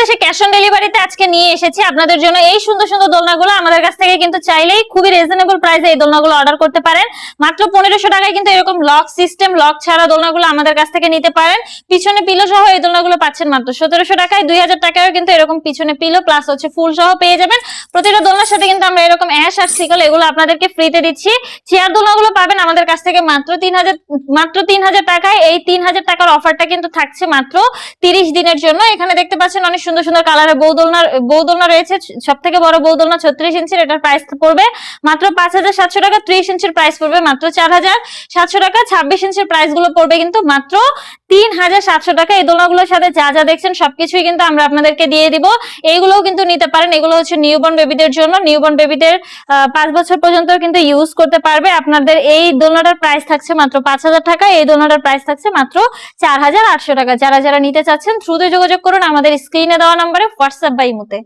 বাংলাদেশে cash on ডেলিভারিতে আজকে নিয়ে এসেছি আপনাদের জন্য এই সুন্দর সুন্দর দোলনাগুলো। আমাদের কাছ থেকে কিন্তু চাইলেই খুবই রিজনেবল প্রাইসে এই দোলনাগুলো অর্ডার করতে পারেন। মাত্র 1500 টাকায় কিন্তু এরকম লক সিস্টেম, লক ছাড়া দোলনাগুলো আমাদের কাছ থেকে নিতে পারেন। পিছনে পিলো সহ এই দোলনাগুলো পাচ্ছেন মাত্র 1700 টাকায়। 2000 টাকায়ও কিন্তু এরকম পিছনে পিলো প্লাস হচ্ছে ফুল সহ পেয়ে যাবেন। প্রতিটা দোলনার সাথে কিন্তু আমরা এরকম অ্যাশ আর সিকল এগুলো আপনাদেরকে ফ্রিতে দিচ্ছি। চেয়ার দোলনাগুলো পাবেন আমাদের কাছ থেকে মাত্র 3000 টাকায়। এই 3000 টাকার অফারটা কিন্তু থাকছে মাত্র 30 দিনের জন্য। এখানে দেখতে পাচ্ছেন অনেক সুন্দর সুন্দর কালারের বউ দোলনা রয়েছে। সব থেকে বড় বউ দোলনা 36 ইঞ্চির, এটার প্রাইস পড়বে মাত্র 5700 টাকা। 30 ইঞ্চির প্রাইস পড়বে মাত্র 4700 টাকা। 26 ইঞ্চির প্রাইস গুলো পড়বে কিন্তু মাত্র 3700 টাকা। এই দোলনাগুলোর সাথে যা যা দেখছেন সবকিছুই কিন্তু আমরা আপনাদেরকে দিয়ে দিব। এইগুলোও কিন্তু নিতে পারেন। এগুলো হচ্ছে নিউবর্ন বেবিদের জন্য। নিউবর্ন বেবিদের 5 বছর পর্যন্ত কিন্তু ইউজ করতে পারবে। আপনাদের এই দোলনাটার প্রাইস থাকছে মাত্র 5000 টাকা। এই দোলনাটার প্রাইস থাকছে মাত্র 4800 টাকা। যারা যারা নিতে চাচ্ছেন দ্রুত যোগাযোগ করুন আমাদের স্ক্রিনে দেওয়া নম্বরে, হোয়াটসঅ্যাপ বা ইমোতে।